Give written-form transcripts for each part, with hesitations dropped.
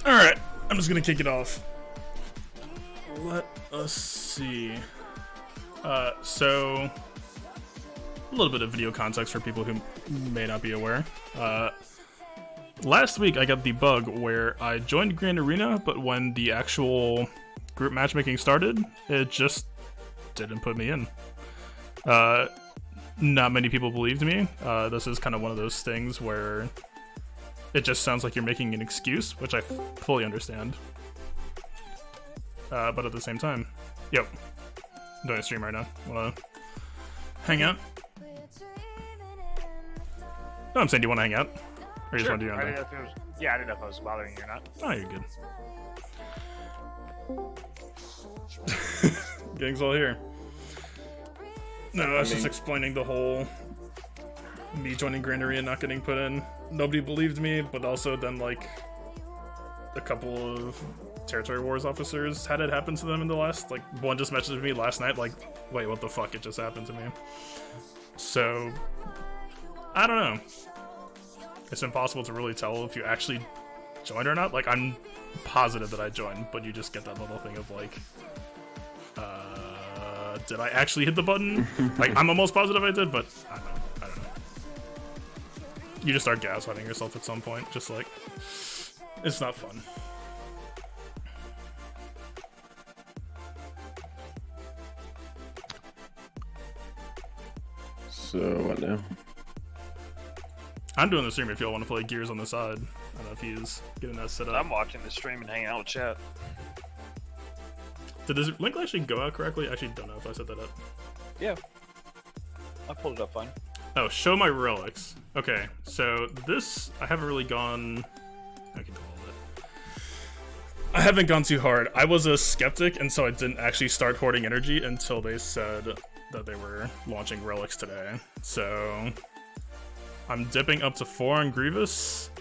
Alright, I'm just gonna kick it off. Let us see. So, a little bit of video context for people who may not be aware. Last week I got the bug where I joined Grand Arena, but when the actual group matchmaking started, it just didn't put me in. Not many people believed me. This is kind of one of those things where it just sounds like you're making an excuse, which I fully understand. But at the same time, yep, I'm doing a stream right now. Wanna hang out? No, I'm saying, do you want to hang out? Or you just want to do your own thing? Yeah, I didn't know if I was bothering you or not. Oh, you're good. Gang's all here. No, I was just explaining the whole me joining Grand Arena not getting put in. Nobody believed me, but also then like a couple of Territory Wars officers had it happen to them in the last, like one just messaged me last night like, wait, what the fuck, it just happened to me. So, I don't know. It's impossible to really tell if you actually joined or not. Like, I'm positive that I joined, but you just get that little thing of like, did I actually hit the button? Like, I'm almost positive I did, but I don't know. You just start gaslighting yourself at some point, just like, it's not fun. So, what now? I'm doing the stream if y'all want to play Gears on the side. I don't know if he's getting that set up. I'm watching the stream and hanging out with chat. Did this link actually go out correctly? I actually don't know if I set that up. Yeah. I pulled it up fine. Oh, show my relics. Okay, so this, I haven't really gone... I can call it. I haven't gone too hard. I was a skeptic, and so I didn't actually start hoarding energy until they said that they were launching relics today. So, I'm dipping up to 4 on Grievous.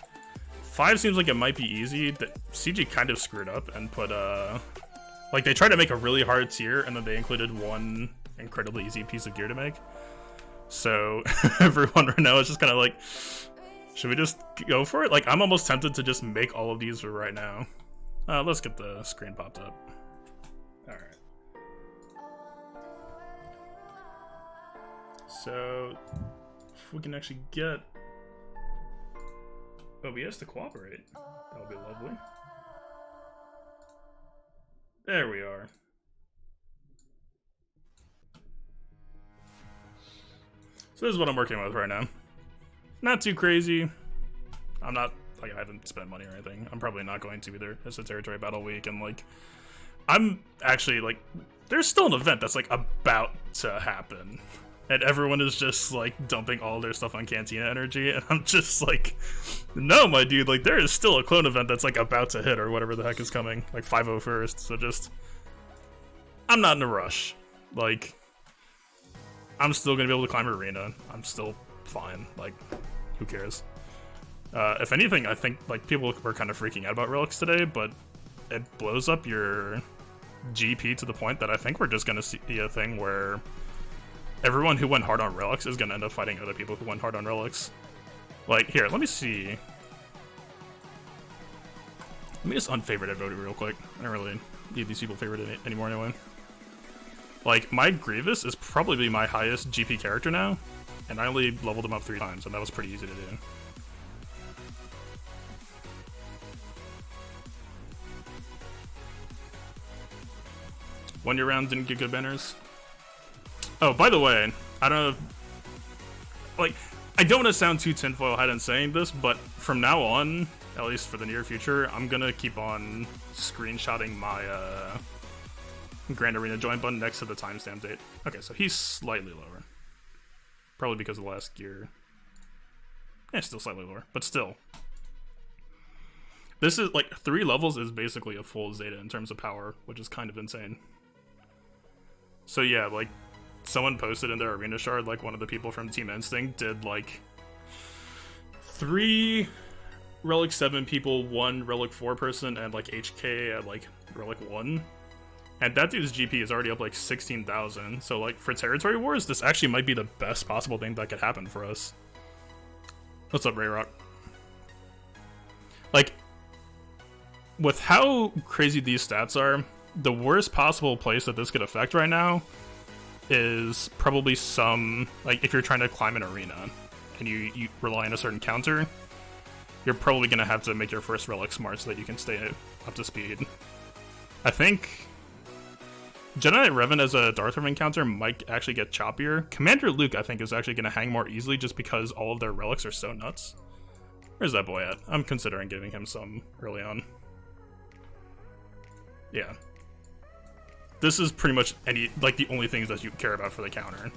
5 seems like it might be easy. The CG kind of screwed up and put, like, they tried to make a really hard tier, and then they included one incredibly easy piece of gear to make. So, everyone right now is just kind of like, should we just go for it? Like, I'm almost tempted to just make all of these for right now. Let's get the screen popped up. Alright. So, if we can actually get OBS to cooperate, that would be lovely. There we are. So this is what I'm working with right now. Not too crazy. I'm not, like, I haven't spent money or anything. I'm probably not going to either. It's a territory battle week, and like, I'm actually like, there's still an event that's like about to happen. And everyone is just like dumping all their stuff on Cantina Energy, and I'm just like, no, my dude, like there is still a clone event that's like about to hit or whatever the heck is coming, like 501st. So just, I'm not in a rush. Like, I'm still gonna be able to climb Arena. I'm still fine. Like, who cares? If anything, I think like people were kind of freaking out about relics today, but it blows up your GP to the point that I think we're just gonna see a thing where everyone who went hard on relics is gonna end up fighting other people who went hard on relics. Like, here, let me see. Let me just unfavorite everybody real quick. I don't really need these people favored anymore anyway. Like, my Grievous is probably my highest GP character now, and I only leveled him up 3 times, and that was pretty easy to do. One year round didn't get good banners. Oh, by the way, I don't know if, like, I don't want to sound too tinfoil hat in saying this, but from now on, at least for the near future, I'm gonna keep on screenshotting my Grand Arena join button next to the timestamp date. Okay, so he's slightly lower. Probably because of the last gear. Yeah, still slightly lower, but still. This is, like, 3 levels is basically a full Zeta in terms of power, which is kind of insane. So yeah, like, someone posted in their arena shard, like, one of the people from Team Instinct did, like, 3 Relic 7 people, 1 Relic 4 person, and, like, HK at, like, Relic 1. And that dude's GP is already up, like, 16,000. So, like, for Territory Wars, this actually might be the best possible thing that could happen for us. What's up, Rayrock? Like, with how crazy these stats are, the worst possible place that this could affect right now is probably some, like, if you're trying to climb an arena and you rely on a certain counter, you're probably going to have to make your first relic smart so that you can stay up to speed. I think Jedi Revan as a Darth Revan counter might actually get choppier. Commander Luke, I think, is actually going to hang more easily just because all of their relics are so nuts. Where's that boy at? I'm considering giving him some early on. Yeah. This is pretty much the only things that you care about for the counter.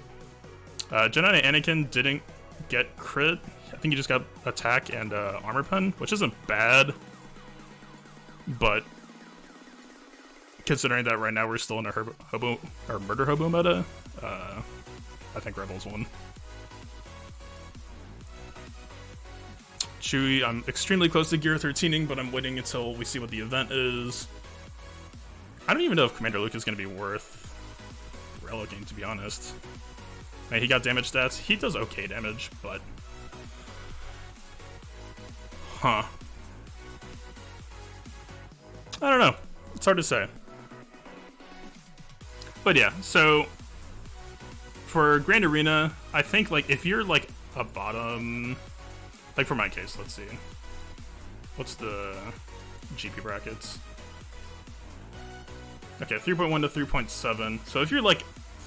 Jedi Anakin didn't get crit. I think he just got attack and armor pen, which isn't bad. But considering that right now we're still in a murder hobo meta, I think Rebels won. Chewie, I'm extremely close to gear 13ing, but I'm waiting until we see what the event is. I don't even know if Commander Luke is going to be worth relicking, to be honest. Man, he got damage stats. He does okay damage, but... Huh. I don't know. It's hard to say. But yeah, so... For Grand Arena, I think, like, if you're, like, a bottom... Like, for my case, let's see. What's the GP brackets? Okay, 3.1 to 3.7. So if you're like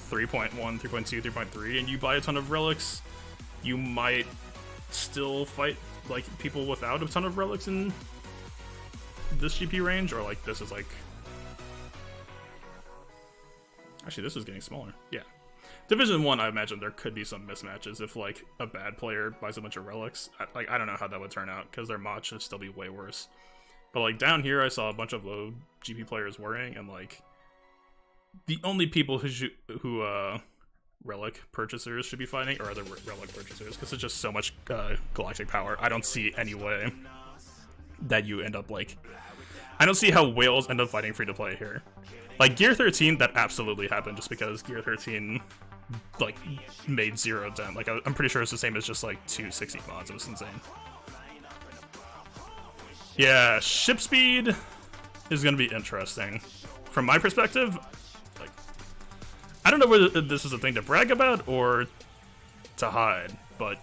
3.1, 3.2, 3.3, and you buy a ton of relics, you might still fight like people without a ton of relics in this GP range, or like this is like... Actually, this is getting smaller. Yeah. Division 1, I imagine there could be some mismatches if like a bad player buys a bunch of relics. I don't know how that would turn out, because their mod should still be way worse. But like down here, I saw a bunch of low GP players worrying, and like the only people who relic purchasers should be fighting are other relic purchasers, because it's just so much galactic power. I don't see any way that you end up like... I don't see how whales end up fighting free to play here. Like Gear 13, that absolutely happened just because Gear 13 like made 0 dent. Like I'm pretty sure it's the same as just like 260 mods. It was insane. Yeah, ship speed is going to be interesting. From my perspective, like, I don't know whether this is a thing to brag about or to hide, but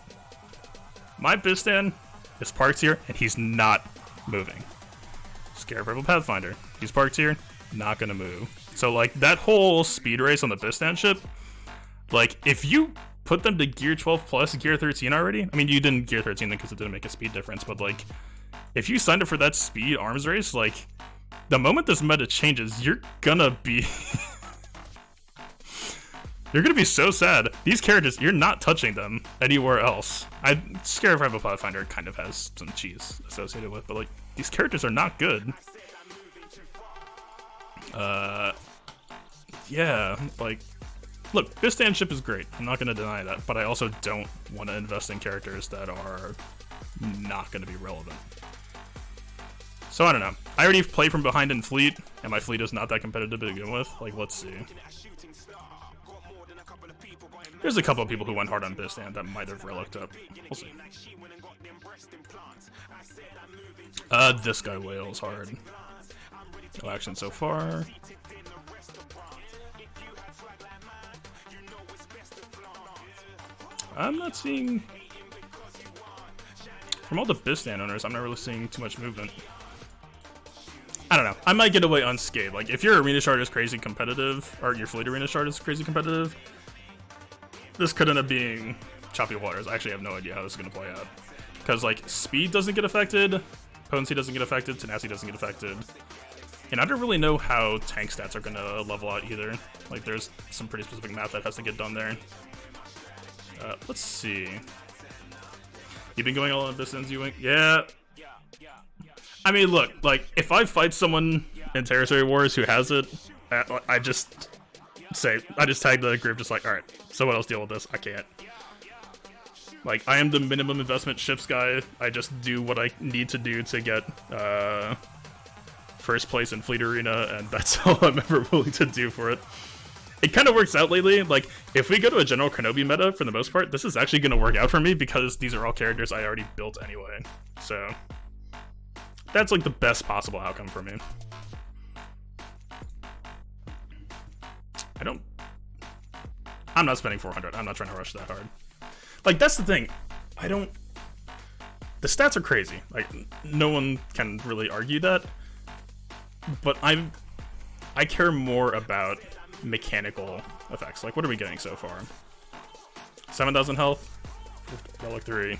my Bistan is parked here, and he's not moving. Scarecrow Pathfinder, he's parked here, not going to move. So, like, that whole speed race on the Bistan ship, like, if you put them to Gear 12 plus Gear 13 already, I mean, you didn't Gear 13 because it didn't make a speed difference, but, like, if you signed up for that speed arms race, like, the moment this meta changes, you're gonna be... you're gonna be so sad. These characters, you're not touching them anywhere else. Scarecrow Pathfinder kind of has some cheese associated with, but, like, these characters are not good. Yeah, like... Look, Bistan ship is great. I'm not gonna deny that, but I also don't want to invest in characters that are not gonna be relevant. So I don't know. I already play from behind in fleet, and my fleet is not that competitive to begin with. Like, let's see. There's a couple of people who went hard on Bistan that might have relicked up. We'll see. This guy wails hard. No action so far. I'm not seeing... From all the Bistan owners, I'm not really seeing too much movement. I don't know. I might get away unscathed. Like, if your arena shard is crazy competitive, or your fleet arena shard is crazy competitive, this could end up being choppy waters. I actually have no idea how this is going to play out. Because, like, speed doesn't get affected, potency doesn't get affected, tenacity doesn't get affected. And I don't really know how tank stats are going to level out either. Like, there's some pretty specific math that has to get done there. Let's see. You've been going all on this since you went? Yeah. I mean, look, like, if I fight someone in Territory Wars who has it, I just tag the group just like, alright, someone else deal with this. I can't. Like, I am the minimum investment ships guy. I just do what I need to do to get first place in Fleet Arena, and that's all I'm ever willing to do for it. It kind of works out lately. Like, if we go to a general Kenobi meta, for the most part, this is actually going to work out for me because these are all characters I already built anyway. So, That's like the best possible outcome for me. I'm not spending 400. I'm not trying to rush that hard. Like, that's the thing. The stats are crazy. Like, no one can really argue that. But I care more about mechanical effects. Like, what are we getting so far? 7,000 health. Relic 3.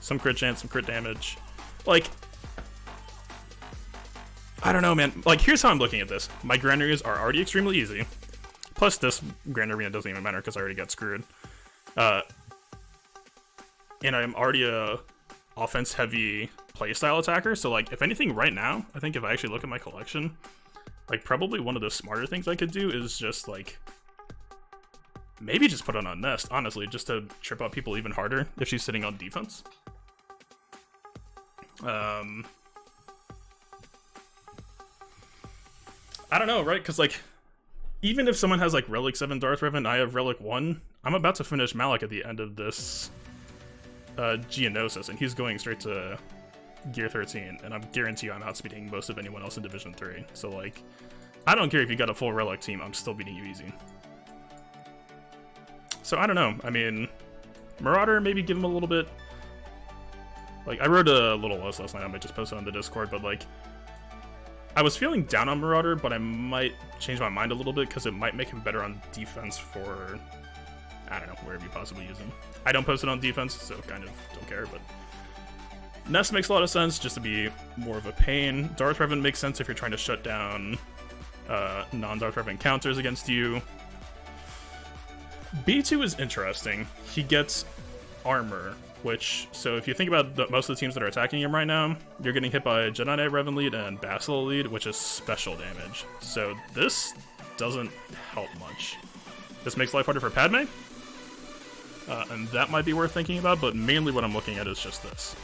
Some crit chance, some crit damage. Like, I don't know, man. Like, here's how I'm looking at this. My grand areas are already extremely easy. Plus, this grand arena doesn't even matter because I already got screwed. And I'm already a offense-heavy playstyle attacker. So, like, if anything right now, I think if I actually look at my collection, like, probably one of the smarter things I could do is just, like, maybe just put on a Nest, honestly, just to trip out people even harder if she's sitting on defense. I don't know, right? Because, like, even if someone has, like, Relic 7 Darth Revan and I have Relic 1, I'm about to finish Malak at the end of this Geonosis, and he's going straight to Gear 13, and I guarantee you I'm outspeeding most of anyone else in Division 3. So, like, I don't care if you got a full Relic team, I'm still beating you easy. So, I don't know. I mean, Marauder, maybe give him a little bit. Like, I wrote a little list last night, I might just post it on the Discord, but, like, I was feeling down on Marauder, but I might change my mind a little bit because it might make him better on defense for, I don't know, wherever you possibly use him. I don't post it on defense, so kind of don't care, but Nest makes a lot of sense just to be more of a pain. Darth Revan makes sense if you're trying to shut down non-Darth Revan counters against you. B2 is interesting. He gets armor, which, so if you think about most of the teams that are attacking him right now, you're getting hit by Jedi Knight Revan lead and Bastila lead, which is special damage. So this doesn't help much. This makes life harder for Padme, and that might be worth thinking about, but mainly what I'm looking at is just this.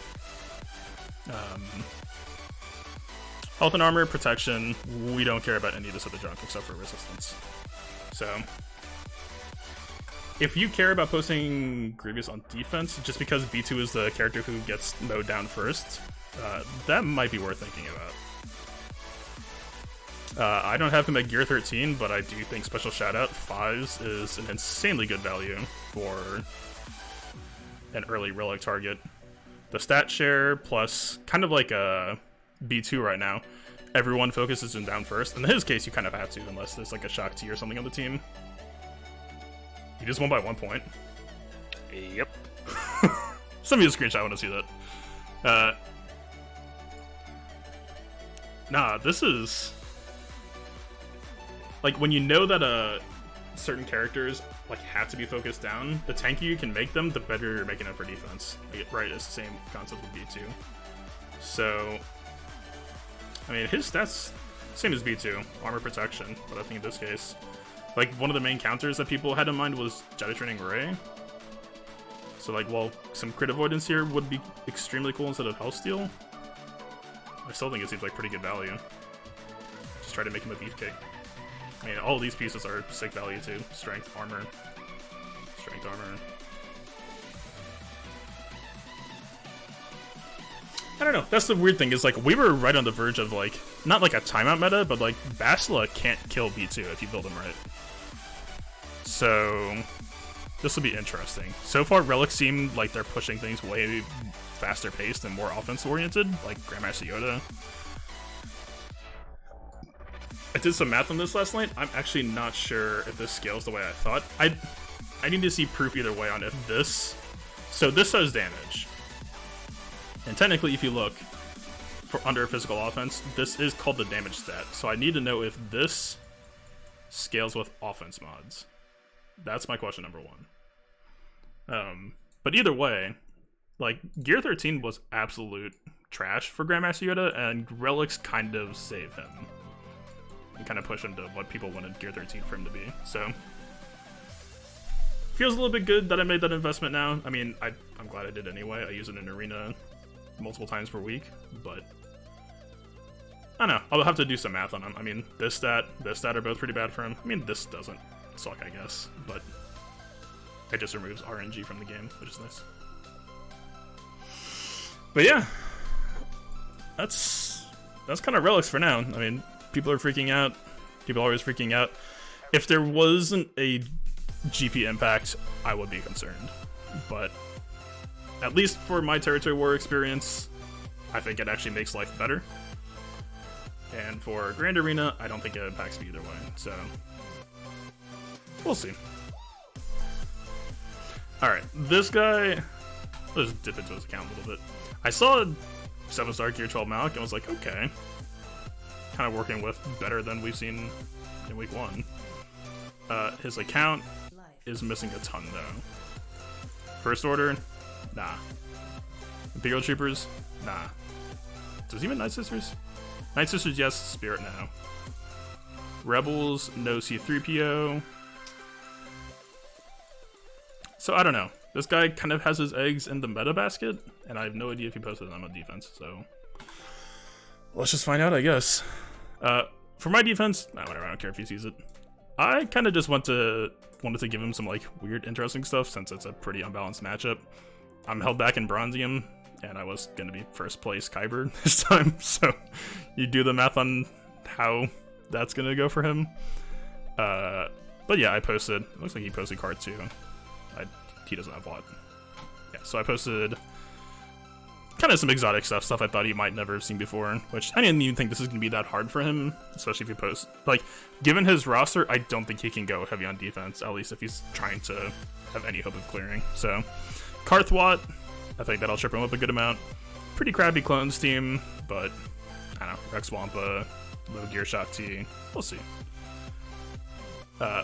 Health and armor, protection, we don't care about any of this other junk except for resistance. So if you care about posting Grievous on defense, just because B2 is the character who gets mowed down first, that might be worth thinking about. I don't have him at Gear 13, but I do think Special Shoutout 5s is an insanely good value for an early Relic target. The stat share, plus kind of like a B2 right now, everyone focuses him down first. In his case, you kind of have to, unless there's like a Shock T or something on the team. He just won by 1 point. Yep. Send me a screenshot, I want to see that. Nah, this is... Like, when you know that certain characters like have to be focused down, the tankier you can make them, the better you're making it for defense. Like, right, it's the same concept with B2. So, I mean, his stats, same as B2, armor protection, but I think in this case, like, one of the main counters that people had in mind was Jedi Training Ray. So, like, well, some crit avoidance here would be extremely cool instead of Health Steal. I still think it seems like pretty good value. Just try to make him a beefcake. I mean, all of these pieces are sick value too. Strength, armor. Strength, armor. I don't know. That's the weird thing, is like, we were right on the verge of like, not like a timeout meta, but like, Bastila can't kill B2 if you build him right. So, this will be interesting. So far, Relics seem like they're pushing things way faster paced and more offense oriented, like Grandmaster Yoda. I did some math on this last night. I'm actually not sure if this scales the way I thought. I need to see proof either way on if this... So this does damage. And technically, if you look for under physical offense, this is called the damage stat. So I need to know if this scales with offense mods. That's my question number one. But either way, like, Gear 13 was absolute trash for Grandmaster Yoda, and Relics kind of save him. And kind of push him to what people wanted Gear 13 for him to be. So, feels a little bit good that I made that investment now. I mean, I'm glad I did anyway. I use it in Arena multiple times per week, but I don't know. I'll have to do some math on him. I mean, this stat are both pretty bad for him. I mean, this doesn't suck, I guess, but it just removes RNG from the game, which is nice. But yeah, that's kind of relics for now. I mean, people are freaking out. People are always freaking out. If there wasn't a GP impact, I would be concerned. But at least for my Territory War experience, I think it actually makes life better. And for Grand Arena, I don't think it impacts me either way. So we'll see. Alright, this guy, let's dip into his account a little bit. I saw 7-star Gear 12 Malik and was like, okay. Kind of working with better than we've seen in week 1. His account is missing a ton though. First Order, nah. Imperial Troopers, nah. Does he even Night Sisters? Night Sisters, yes. Spirit, no. Rebels, no C3PO. So I don't know. This guy kind of has his eggs in the meta basket, and I have no idea if he posted them on defense, so let's just find out, I guess. For my defense, nah, whatever, I don't care if he sees it. I kind of just wanted to give him some like weird, interesting stuff since it's a pretty unbalanced matchup. I'm held back in Bronzium, and I was gonna be first place Kyber this time, so you do the math on how that's gonna go for him. But yeah, I posted. It looks like he posted card too. He doesn't have what. Yeah, so I posted kind of some exotic stuff I thought he might never have seen before, which I didn't even think this is going to be that hard for him, especially if he posts. Like, given his roster, I don't think he can go heavy on defense, at least if he's trying to have any hope of clearing. So, Karthwat, I think that'll trip him up a good amount. Pretty crappy clones team, but I don't know, Rex Wampa, low gear Shakti, we'll see.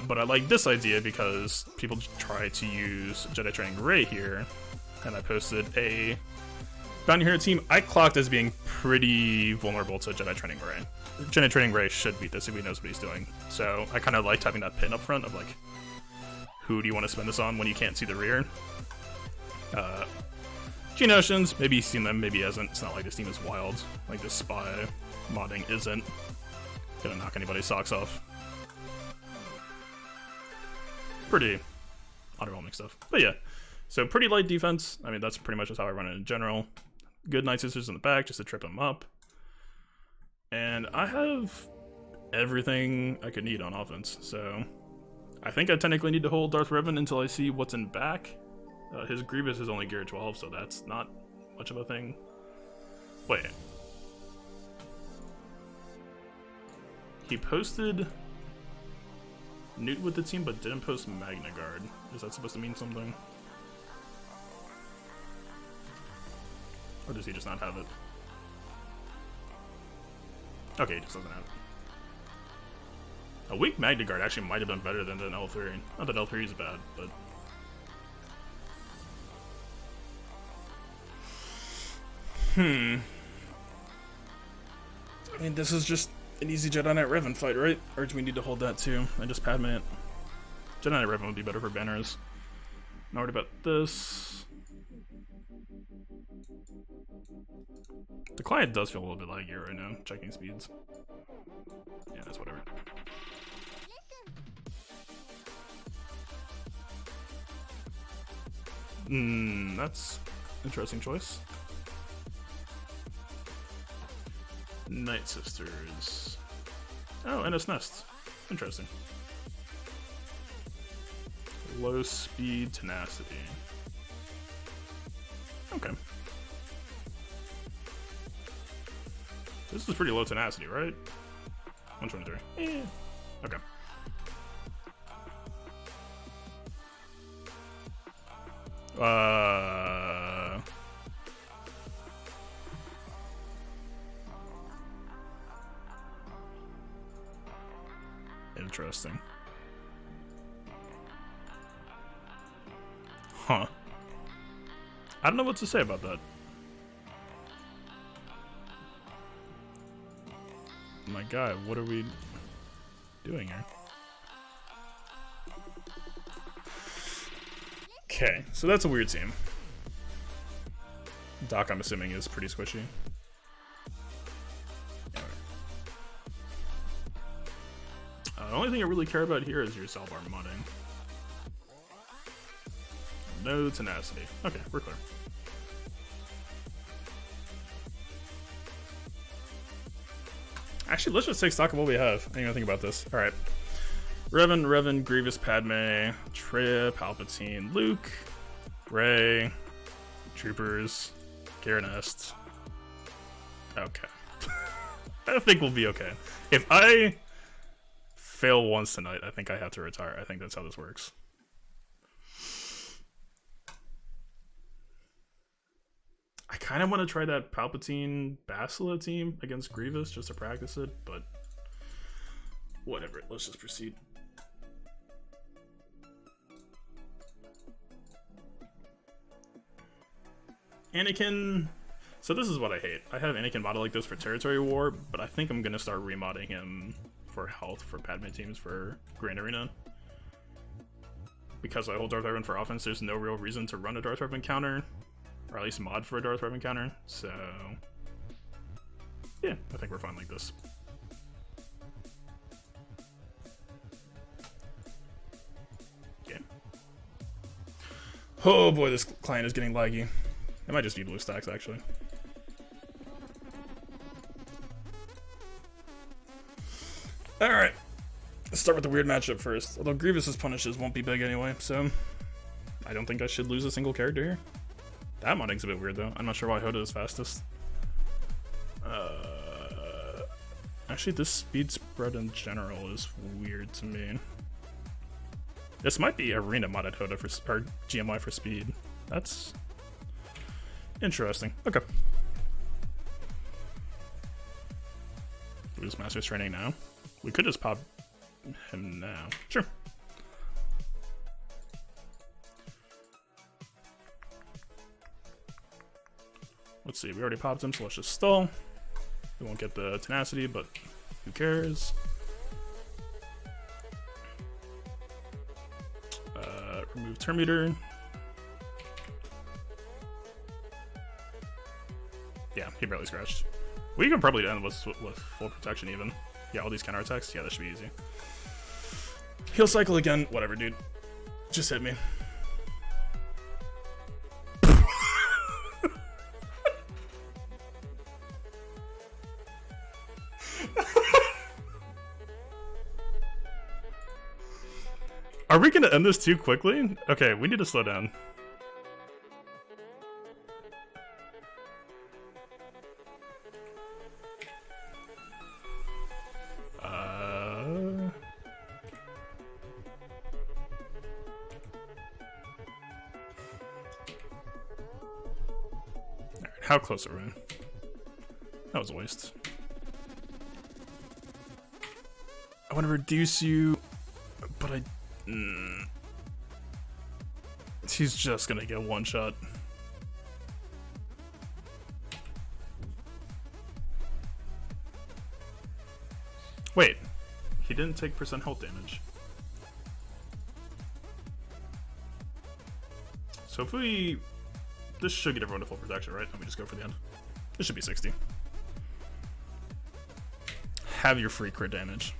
But I like this idea because people try to use Jedi Training Rey here, and I posted a Bounty Hero team I clocked as being pretty vulnerable to Jedi Training Rey. Jedi Training Rey should beat this if he knows what he's doing. So I kind of liked having that pin up front of like, who do you want to spend this on when you can't see the rear? Geonosians, maybe he's seen them, maybe he hasn't. It's not like this team is wild. Like this spy modding isn't gonna knock anybody's socks off. Pretty underwhelming stuff. But yeah, so pretty light defense. I mean, that's pretty much just how I run it in general. Good Night Sisters in the back just to trip him up. And I have everything I could need on offense. So I think I technically need to hold Darth Revan until I see what's in back. His Grievous is only gear 12, so that's not much of a thing. Wait. He posted Newt with the team, but didn't post Magna Guard. Is that supposed to mean something? Or does he just not have it? Okay, he just doesn't have it. A weak Magna Guard actually might have been better than an L3. Not that L3 is bad, but... I mean, this is just an easy Jedi Knight Revan fight, right? Or do we need to hold that too and just Padme it? Jedi Knight Revan would be better for banners. Not worried about this. The client does feel a little bit laggy right now, checking speeds. Yeah, that's whatever. That's interesting choice. Night Sisters. Oh, and its Nest. Interesting. Low speed tenacity. Okay. This is pretty low tenacity, right? 123. Yeah. Okay. Interesting. Huh. I don't know what to say about that. My God, what are we doing here? Okay, so that's a weird team. Doc, I'm assuming, is pretty squishy. The only thing I really care about here is your Salvar modding. No tenacity. Okay, we're clear. Actually, let's just take stock of what we have. I didn't even think about this. Alright. Revan, Grievous, Padme, Trip, Palpatine, Luke, Rey, Troopers, Garen Est. Okay. I think we'll be okay. If I fail once tonight, I think I have to retire. I think that's how this works. I kind of want to try that Palpatine Basilia team against Grievous just to practice it, but whatever. Let's just proceed. Anakin. So this is what I hate. I have Anakin modded like this for Territory War, but I think I'm going to start remodding him for health for Padme teams for Grand Arena. Because I hold Darth Revan for offense, there's no real reason to run a Darth Revan counter. Or at least mod for a Darth Revan counter, so yeah, I think we're fine like this. Yeah. Oh boy, this client is getting laggy. It might just be blue stacks, actually. Alright, let's start with the weird matchup first. Although Grievous's punishes won't be big anyway, so I don't think I should lose a single character here. That modding's a bit weird though. I'm not sure why Hoda is fastest. Actually, this speed spread in general is weird to me. This might be Arena modded Hoda for or GMI for speed. That's interesting. Okay. Lose Master's Training now. We could just pop him now. Sure. Let's see, we already popped him, so let's just stall. We won't get the tenacity, but who cares? Remove Turn Meter. Yeah, he barely scratched. We can probably end with full protection even. Yeah, all these counterattacks. Yeah, that should be easy. Heal cycle again. Whatever, dude. Just hit me. Are we gonna end this too quickly? Okay, we need to slow down. Alright, how close are we? That was a waste. I want to reduce you, but I... He's just gonna get one shot. Wait, he didn't take % health damage. So if we... This should get everyone to full protection, right? Let me just go for the end. This should be 60. Have your free crit damage.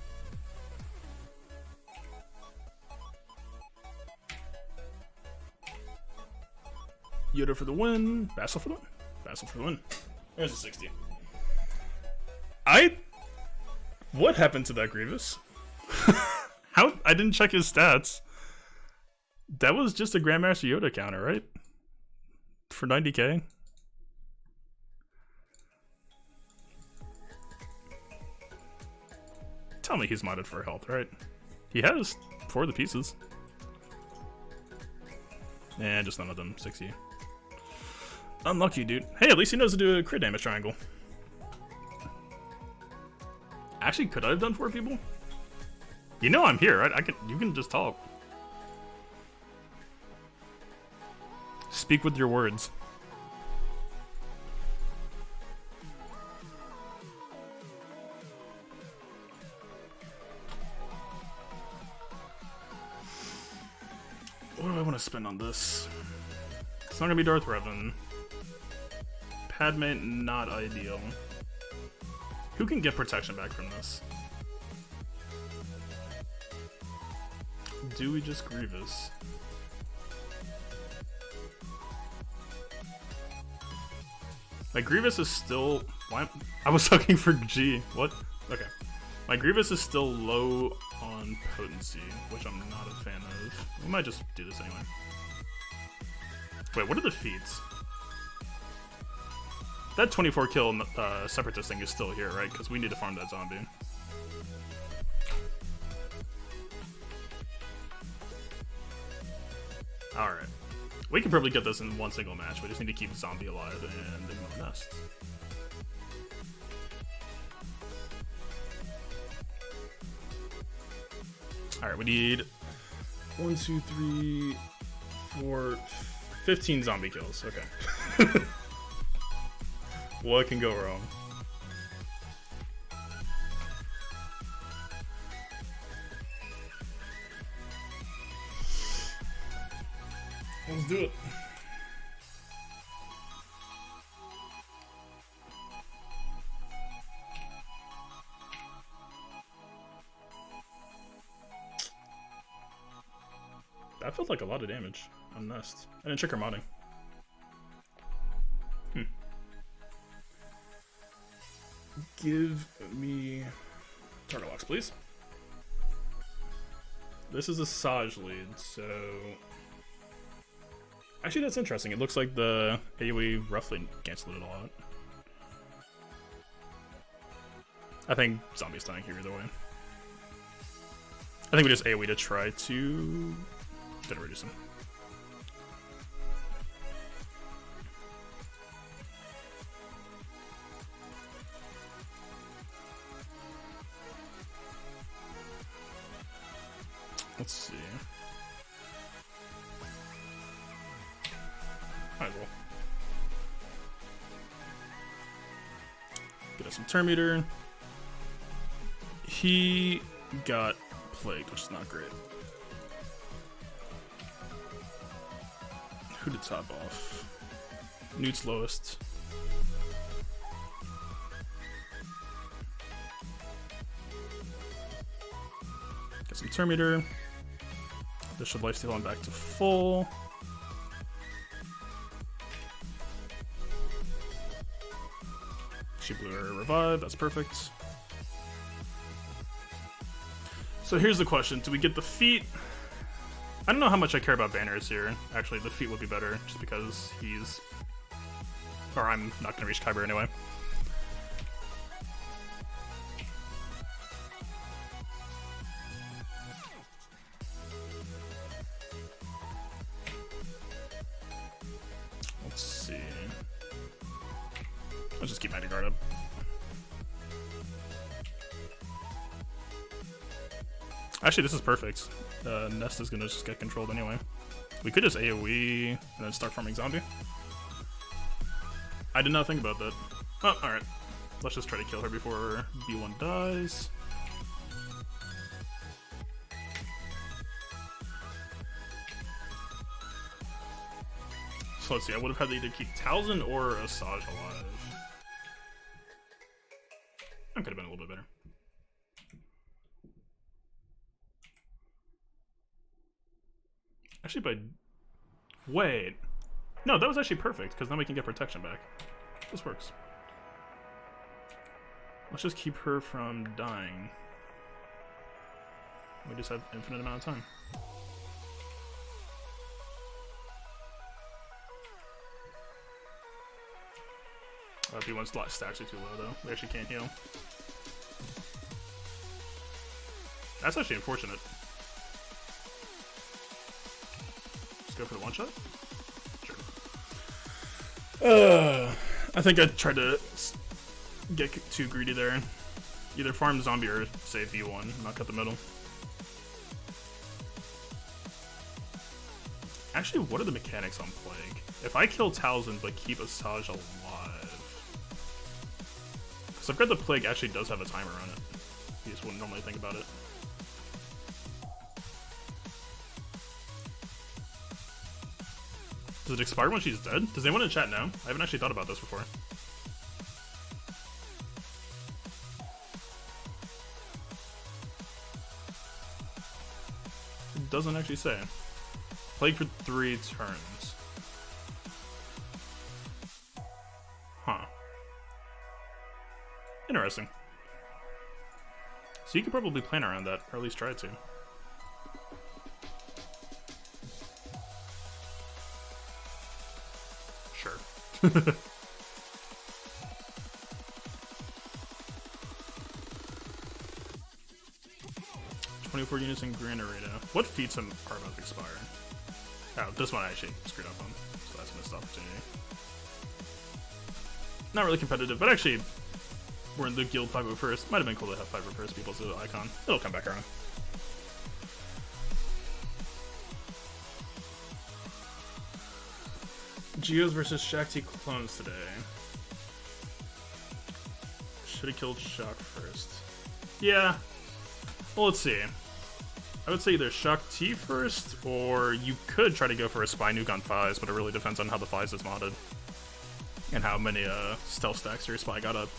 Yoda for the win. Vassal for the win. Vassal for the win. There's a 60. What happened to that Grievous? How? I didn't check his stats. That was just a Grandmaster Yoda counter, right? For 90k? Tell me he's modded for health, right? He has 4 of the pieces. And just none of them. 60. Unlucky, dude. Hey, at least he knows to do a crit damage triangle. Actually, could I have done 4 people? You know I'm here, right? You can just talk. Speak with your words. What do I want to spend on this? It's not gonna be Darth Revan. Padme, not ideal. Who can get protection back from this? Do we just Grievous? Like, Grievous is still... Why? I was looking for G. What? Okay. My Grievous is still low on potency, which I'm not a fan of. We might just do this anyway. Wait, what are the feats? That 24 kill Separatist thing is still here, right? Because we need to farm that zombie. Alright. We can probably get this in one single match. We just need to keep zombie alive and ignore nest. Alright, we need 1, 2, 3, 4, 15 zombie kills. Okay. What can go wrong? Let's do it. That felt like a lot of damage on Nest. And then Tricker modding. Give me target locks, please. This is a Saj lead, so... Actually, that's interesting. It looks like the AoE roughly canceled it a lot. I think Zombie's dying here either way. I think we just AoE to try to... Didn't reduce him. Let's see. Might as well. Get us some turn meter. He got plagued, which is not great. Who did top off? Newt's lowest. Get some turn meter. This should lifesteal on back to full. She blew her revive, that's perfect. So here's the question, do we get the feat? I don't know how much I care about banners here. Actually, the feat would be better, just because he's... Or I'm not going to reach Kyber anyway. Let's see. Let's just keep my guard up. Actually, this is perfect. Nest is gonna just get controlled anyway. We could just AoE and then start farming zombie. I did not think about that. Oh, alright. Let's just try to kill her before B1 dies. So let's see, I would have had to either keep Talzin or Asajj alive. That could have been a little bit better. Actually, wait. No, that was actually perfect, because then we can get protection back. This works. Let's just keep her from dying. We just have infinite amount of time. B1's stacks actually too low, though. We actually can't heal. That's actually unfortunate. Go for the one shot? Sure. I think I tried to get too greedy there. Either farm zombie or save V1, not cut the middle. Actually, what are the mechanics on Plague? If I kill Talzin but keep Asajj alive... Because I've got the Plague actually does have a timer on it. You just wouldn't normally think about it. Does it expire when she's dead? Does anyone in chat know? I haven't actually thought about this before. It doesn't actually say. Plague for 3 turns. Huh. Interesting. So you could probably plan around that, or at least try to. Sure. 24 units in Grand Arena. What feats are about to expire? Oh, this one I actually screwed up on, so that's a missed opportunity. Not really competitive, but actually, we're in the guild 501st. Might have been cool to have 501st people as an icon. It'll come back around. Geos versus Shakti clones today. Should have killed Shock first. Yeah. Well, let's see. I would say either Shakti first, or you could try to go for a Spy Nuke on Fies, but it really depends on how the Fies is modded. And how many stealth stacks your Spy got up.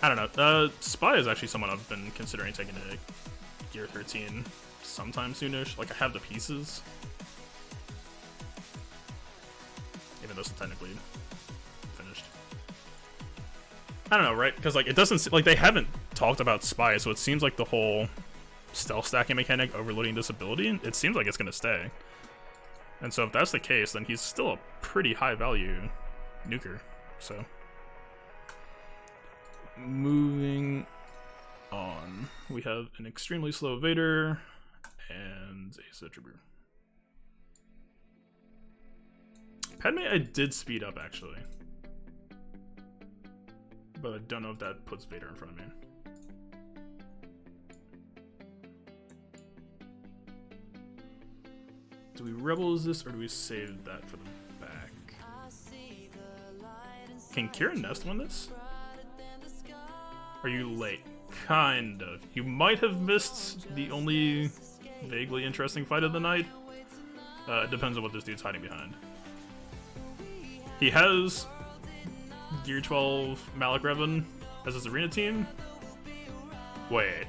I don't know. Spy is actually someone I've been considering taking to Gear 13 sometime soonish. Like, I have the pieces. Even though it's technically finished. I don't know, right? Because, like, it doesn't... Like, they haven't talked about Spy, so it seems like the whole stealth stacking mechanic overloading this ability, it seems like it's going to stay. And so if that's the case, then he's still a pretty high-value nuker. So... Moving on. We have an extremely slow Vader and a Citribrew. Padme I did speed up, actually. But I don't know if that puts Vader in front of me. Do we Rebels this, or do we save that for the back? Can Kira Nest win this? Are you late? Kind of. You might have missed the only vaguely interesting fight of the night. It depends on what this dude's hiding behind. He has Gear 12 Malik Revan as his arena team. Wait.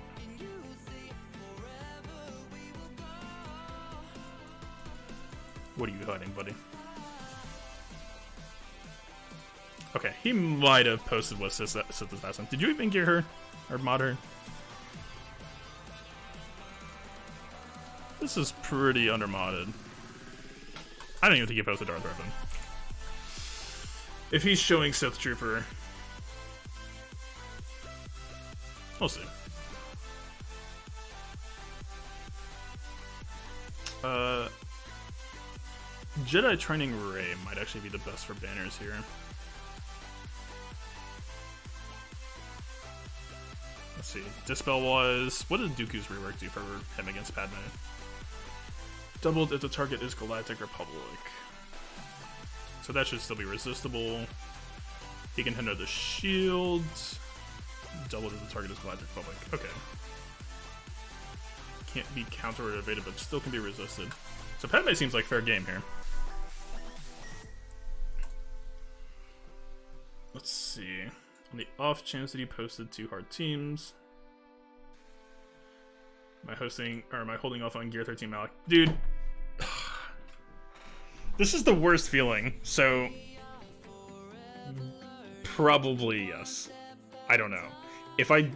What are you hiding, buddy? Okay, he might have posted with Sith Assassin. Did you even gear her? Or mod her? This is pretty undermodded. I don't even think he posted Darth Revan. If he's showing Sith Trooper... We'll see. Jedi Training Ray might actually be the best for banners here. Let's see. Dispel was... What did Dooku's rework do for him against Padme? Doubled if the target is Galactic Republic. So that should still be resistible. He can hinder the shield. Doubled if the target is Galactic Republic. Okay. Can't be counter or evaded, but still can be resisted. So Padme seems like fair game here. Let's see. On the off chance that he posted 2 hard teams. Am I holding off on Gear 13 Malik? Dude. This is the worst feeling. So probably yes. I don't know. If I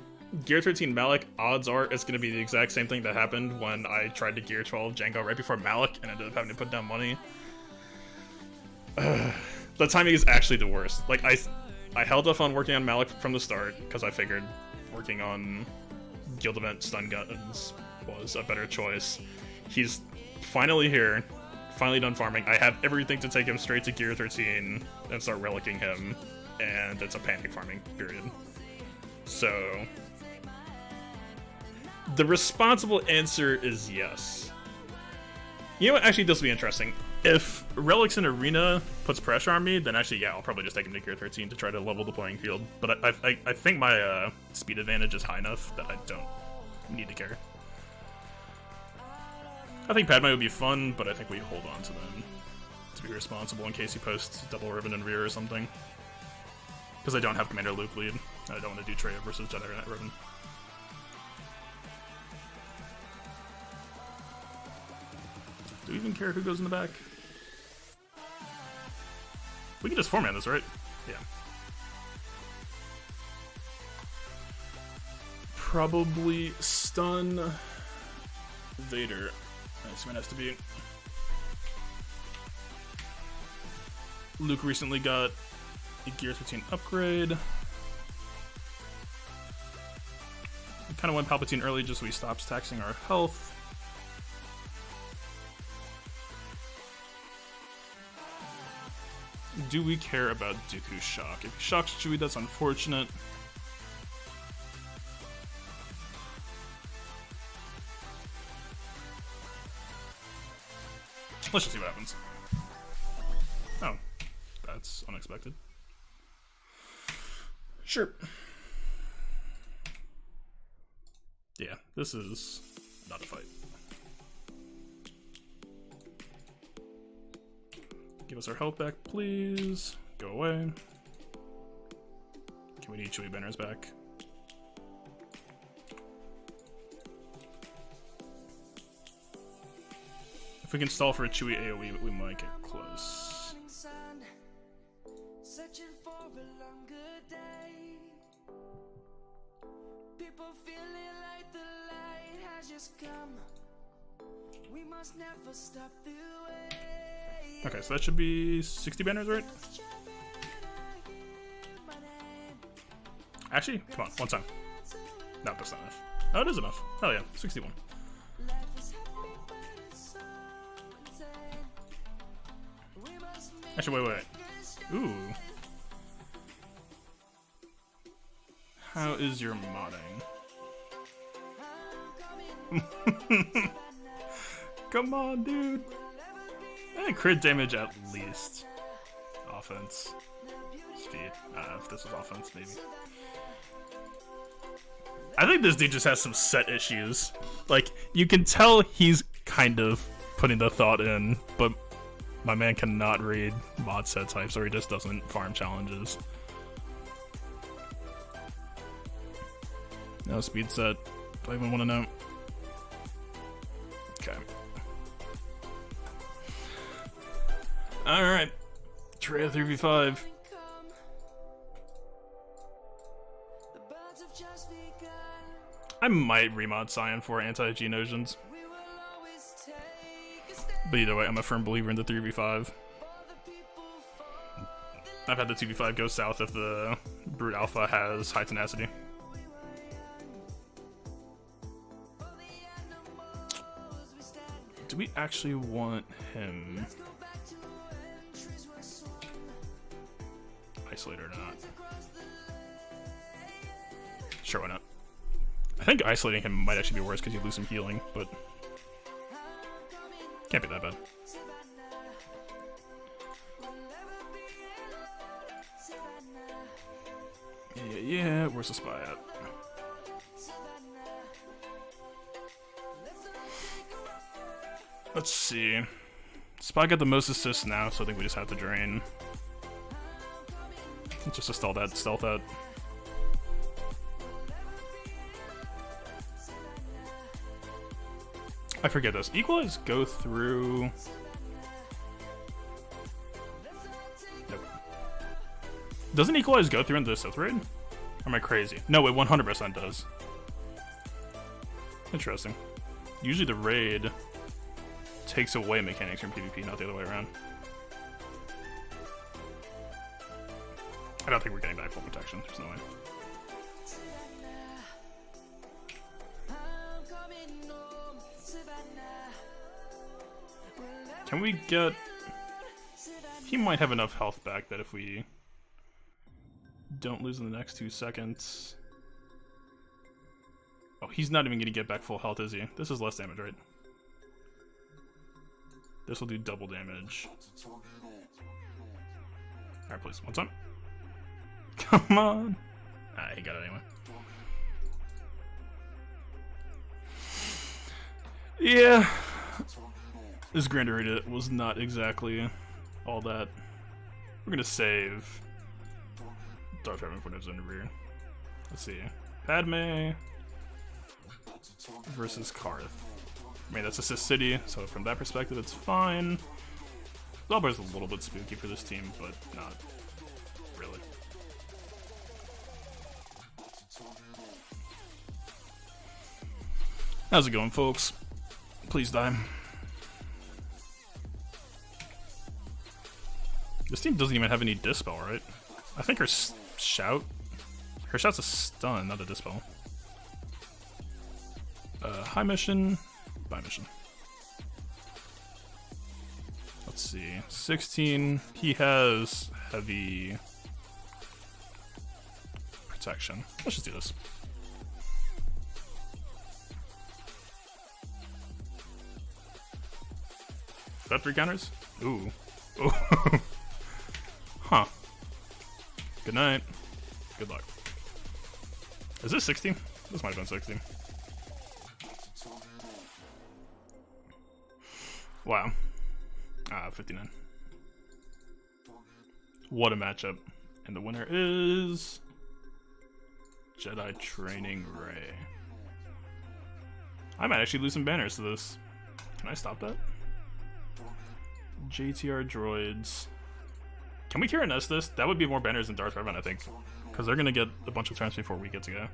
Gear 13 Malik, odds are it's going to be the exact same thing that happened when I tried to Gear 12 Jango right before Malik and ended up having to put down money. The timing is actually the worst. Like, I held off on working on Malik from the start because I figured working on Guild Event Stun Guns was a better choice. He's finally here, finally done farming. I have everything to take him straight to Gear 13 and start relicking him, and it's a panic farming period. So the responsible answer is yes. You know what? Actually, this will be interesting. If Relics in Arena puts pressure on me, then actually, yeah, I'll probably just take him to Gear 13 to try to level the playing field. But I think my speed advantage is high enough that I don't need to care. I think Padme would be fun, but I think we hold on to them to be responsible in case he posts double Ribbon and Rear or something. Because I don't have Commander Luke lead, and I don't want to do Trey versus Jedi Knight Ribbon. Do we even care who goes in the back? We can just format this, right? Yeah. probably stun Vader. Nice one has to be. Luke recently got a Gears 15 upgrade. We kind of went Palpatine early just so he stops taxing our health. Do we care about Dooku's shock? If he shocks Chewie, that's unfortunate. Let's just see what happens. Oh, that's unexpected. Sure. Yeah, this is not a fight. Give us our health back, please. Go away. Can we need Chewie banners back? If we can stall for a Chewie AoE, we might get close. Searching for a longer day. People feeling like the light has just come. We must never stop the way. Okay, so that should be 60 banners, right? Actually, come on, one time. No, that's not enough. Oh, it is enough. Hell yeah, 61. Actually, wait. Ooh. How is your modding? Come on, dude. Crit damage at least. Offense. Speed. If this was offense, maybe. I think this dude just has some set issues. Like, you can tell he's kind of putting the thought in, but my man cannot read mod set types, or he just doesn't farm challenges. No speed set. Do I even want to know? Okay. Alright. Trey 3v5. I might remod Cyan for anti-G notions. But either way, I'm a firm believer in the 3v5. I've had the 2v5 go south if the Brute Alpha has high tenacity. Do we actually want him isolated or not? Sure, why not? I think isolating him might actually be worse because you lose some healing, but can't be that bad. Yeah, where's the spy at? Let's see. Spy got the most assists now, so I think we just have to drain. Let's just stall that, stealth out. I forget this. Equalize go through. Nope. Doesn't Equalize go through into the Sith raid? Or am I crazy? No, it 100% does. Interesting. Usually the raid takes away mechanics from PvP, not the other way around. I don't think we're getting back full protection. There's no way. Can we get... He might have enough health back that if we don't lose in the next 2 seconds... Oh, he's not even going to get back full health, is he? This is less damage, right? This will do double damage. Alright, please. One time. Come on! Ah, he got it anyway. Yeah. This Grand Arena was not exactly all that. We're gonna save Darth Revan for in the rear. Let's see. Padme versus Karth. I mean, that's a Sith city, so from that perspective, it's fine. Zelbar's a little bit spooky for this team, but not really. How's it going, folks? Please die. This team doesn't even have any dispel, right? I think her shout's a stun, not a dispel. High mission, buy mission. Let's see, 16. He has heavy protection. Let's just do this. Is that 3 counters? Ooh. Ooh. Huh. Good night. Good luck. Is this 16? This might have been 16. Wow. 59. What a matchup. And the winner is Jedi Training Ray. I might actually lose some banners to this. Can I stop that? JTR droids. Can we Kira Nest this? That would be more banners than Darth Revan, I think. Because they're going to get a bunch of turns before we get to go.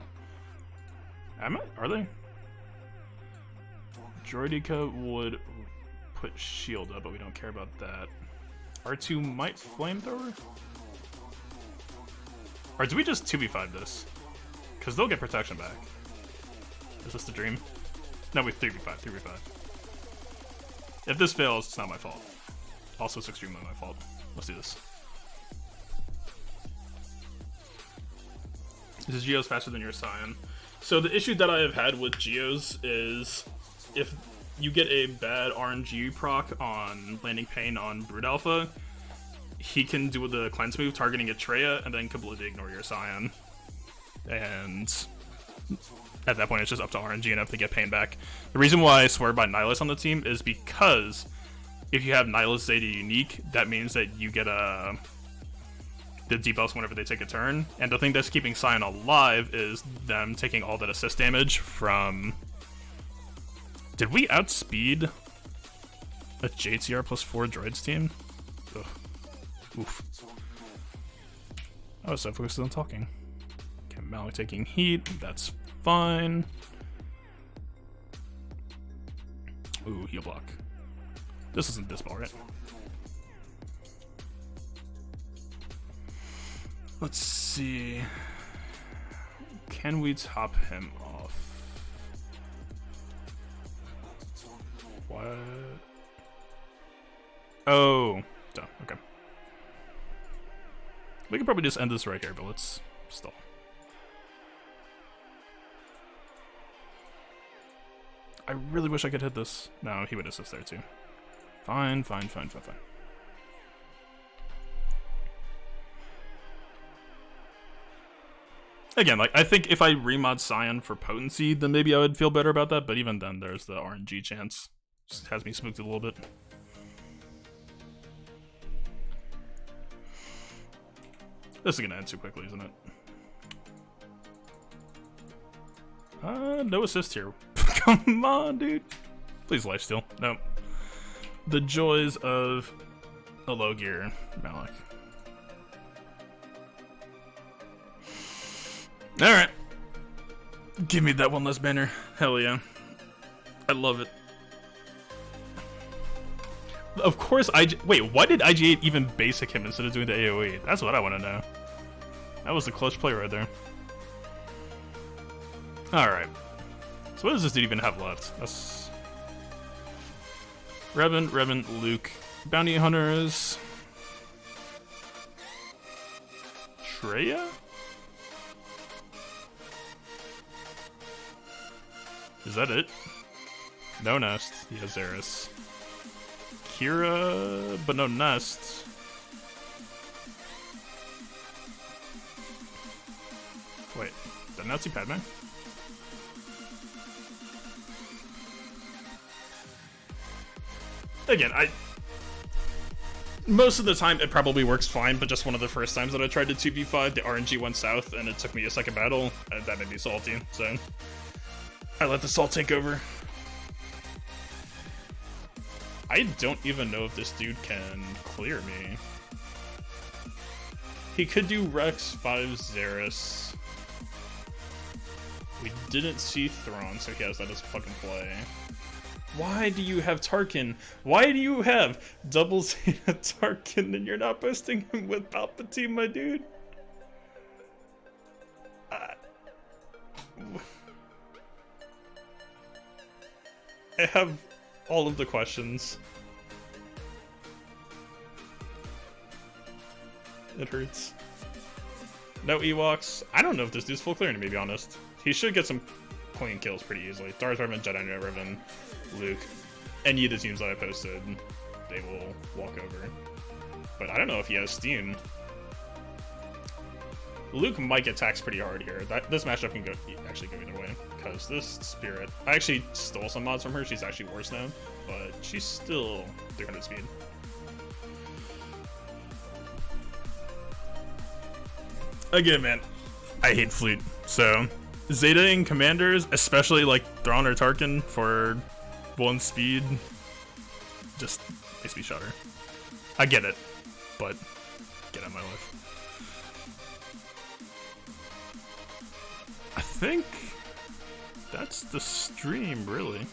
Are they? Droidica would put shield up, but we don't care about that. R2 might flamethrower? Or do we just 2v5 this? Because they'll get protection back. Is this the dream? No, we 3v5, 3v5. If this fails, it's not my fault. Also, it's extremely my fault. Let's do this. This Geo's faster than your Scion. So the issue that I have had with Geos is if you get a bad RNG proc on landing pane on Brood Alpha, he can do the cleanse move targeting Atreya and then completely ignore your Scion. And at that point it's just up to RNG enough to get pain back. The reason why I swear by Nihilus on the team is because if you have Nihilus Zeta unique, that means that you get the debuffs whenever they take a turn, and the thing that's keeping Scion alive is them taking all that assist damage from... Did we outspeed a JTR plus 4 droids team? Ugh. Oof. I was so focused on talking. Okay, Malik taking heat, that's fine. Ooh, heal block. This isn't Dispel, right? Let's see. Can we top him off? What? Oh, duh. Okay. We could probably just end this right here, but let's stall. I really wish I could hit this. No, he would assist there too. Fine, fine, fine, fine, fine. Again, like, I think if I remod Scion for potency, then maybe I would feel better about that, but even then, there's the RNG chance. Just has me spooked a little bit. This is gonna end too quickly, isn't it? No assist here. Come on, dude. Please lifesteal. No. The joys of a low gear Malik. Alright. Give me that one less banner. Hell yeah. I love it. Of course, wait, why did IG8 even basic him instead of doing the AoE? That's what I want to know. That was the clutch play right there. Alright. So what does this dude even have left? That's... Revan, Luke, Bounty Hunters... Treya? Is that it? No Nest. He has Eris. Kira, but no Nest. Wait, did I not see Padme? Again, most of the time it probably works fine, but just one of the first times that I tried to 2v5, the RNG went south and it took me a second battle, and that made me salty, so I let the salt take over. I don't even know if this dude can clear me. He could do Rex 5 Xeris. We didn't see Thrawn, so he has that as fucking play. Why do you have Tarkin? Why do you have double Zeta Tarkin and you're not posting him with Palpatine, my dude? I have all of the questions. It hurts. No Ewoks. I don't know if this dude's full clearing, to be honest. He should get some clean kills pretty easily. Darth Revan, Jedi Knight Revan, Luke, any of the teams that I posted, they will walk over. But I don't know if he has Steam. Luke might get taxed pretty hard here. This matchup can actually go either way, because this Spirit, I actually stole some mods from her. She's actually worse now, but she's still 300 speed. Again, man, I hate Fleet. So Zeta-ing commanders, especially like Thrawn or Tarkin for 1 speed, just makes me shudder. I get it, but get out of my life. I think that's the stream, really.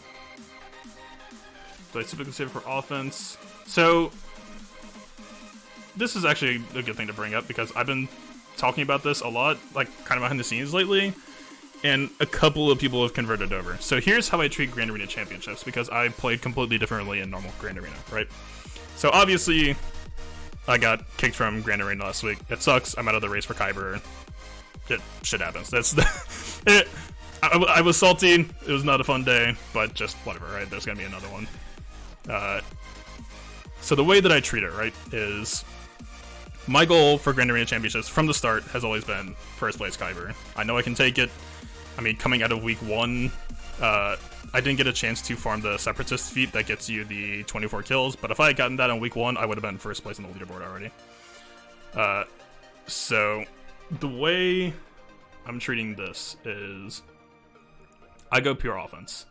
Do I typically save it for offense? So this is actually a good thing to bring up because I've been talking about this a lot, like kind of behind the scenes lately, and a couple of people have converted over. So here's how I treat Grand Arena Championships, because I played completely differently in normal Grand Arena, right? So obviously, I got kicked from Grand Arena last week. It sucks. I'm out of the race for Kyber. Shit happens. I was salty. It was not a fun day, but just whatever, right? There's gonna be another one. So the way that I treat it, right, is my goal for Grand Arena Championships from the start has always been first place Kyber. I know I can take it. I mean, coming out of week 1, I didn't get a chance to farm the Separatist feat that gets you the 24 kills, but if I had gotten that on week 1, I would have been first place on the leaderboard already. So the way I'm treating this is I go pure offense.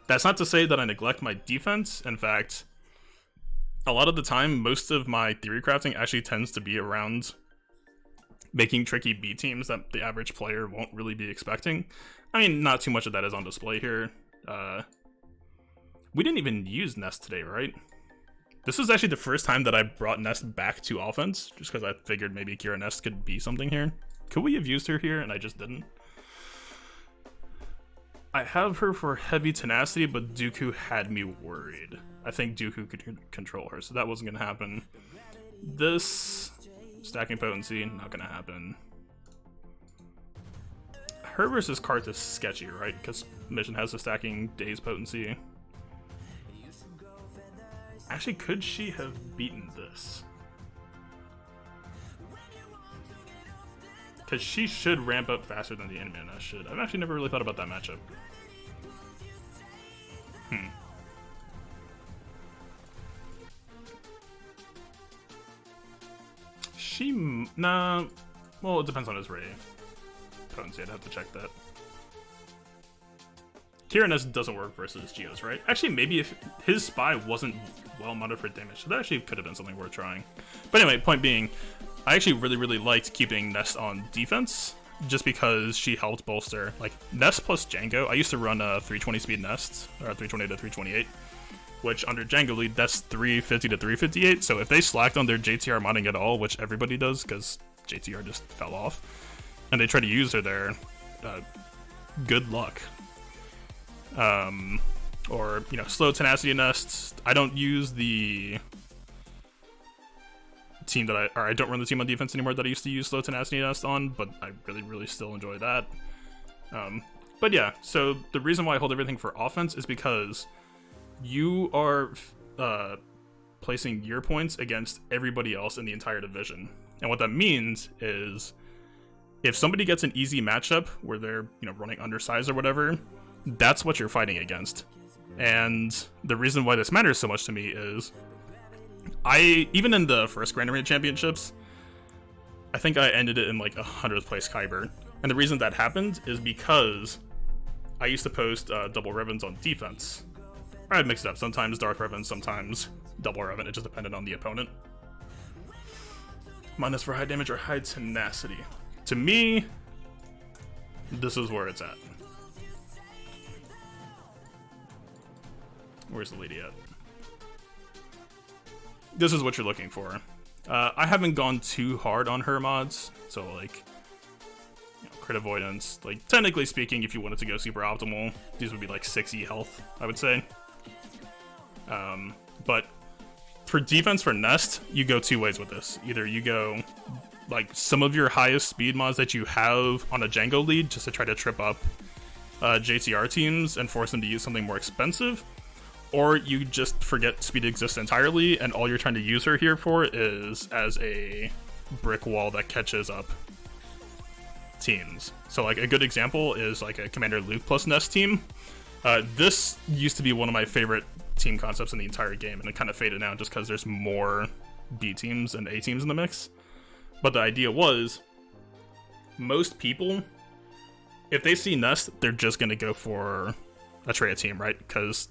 That's not to say that I neglect my defense. In fact, a lot of the time, most of my theory crafting actually tends to be around making tricky B teams that the average player won't really be expecting. I mean, not too much of that is on display here. We didn't even use Nest today, right? This was actually the first time that I brought Nest back to offense, just because I figured maybe Kira Nest could be something here. Could we have used her here and I just didn't? I have her for heavy tenacity, but Dooku had me worried. I think Dooku could control her, so that wasn't going to happen. This stacking potency, not going to happen. Her versus Karth is sketchy, right? Because Mission has a stacking days potency. Actually, could she have beaten this? Because she should ramp up faster than the enemy, and I should. I've actually never really thought about that matchup. Nah. Well, it depends on his Ray potency. I'd have to check that. Kira doesn't work versus Geos, right? Actually, maybe if his spy wasn't well mounted for damage, so that actually could have been something worth trying. But anyway, point being, I actually really liked keeping Nest on defense, just because she helped bolster, like, Nest plus Django. I used to run a 320 speed Nest, or 320 to 328, which under Django lead, that's 350 to 358, so if they slacked on their JTR modding at all, which everybody does, because JTR just fell off, and they try to use her there, good luck. Or, you know, slow tenacity Nests. I don't use the team that I don't run the team on defense anymore that I used to use slow tenacity Nest on, but I really still enjoy that. But yeah, so the reason why I hold everything for offense is because you are placing your points against everybody else in the entire division. And what that means is if somebody gets an easy matchup where they're, you know, running undersized or whatever, that's what you're fighting against. And the reason why this matters so much to me is even in the first Grand Arena Championships, I think I ended it in like 100th place Kyber. And the reason that happened is because I used to post double Revens on defense. I'd mix it up. Sometimes Dark Revan, sometimes double Revan. It just depended on the opponent. Minus for high damage or high tenacity. To me, this is where it's at. Where's the lady at? This is what you're looking for. I haven't gone too hard on her mods, so like, you know, crit avoidance. Like, technically speaking, if you wanted to go super optimal, these would be like 6e health, I would say. But for defense for Nest, you go two ways with this. Either you go like some of your highest speed mods that you have on a Django lead just to try to trip up JTR teams and force them to use something more expensive, or you just forget speed exists entirely and all you're trying to use her here for is as a brick wall that catches up teams. So like a good example is like a Commander Luke plus Nest team. This used to be one of my favorite team concepts in the entire game, and it kind of faded out just because there's more B teams and A teams in the mix. But the idea was, most people, if they see Nest, they're just going to go for a Treya team, right? Because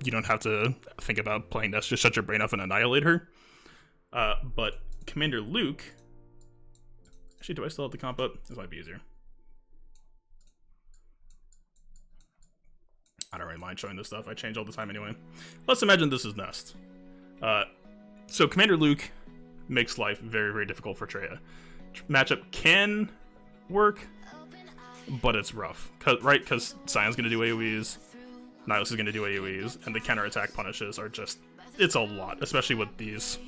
you don't have to think about playing Nest, just shut your brain off and annihilate her. But Commander Luke, actually, do I still have the comp up? This might be easier. I don't really mind showing this stuff. I change all the time anyway. Let's imagine this is Nest. So Commander Luke makes life very, very difficult for Treya. Matchup can work, but it's rough. Right? Because Sion's going to do AoEs, Nihilus is going to do AoEs, and the counterattack punishes are just... It's a lot, especially with these...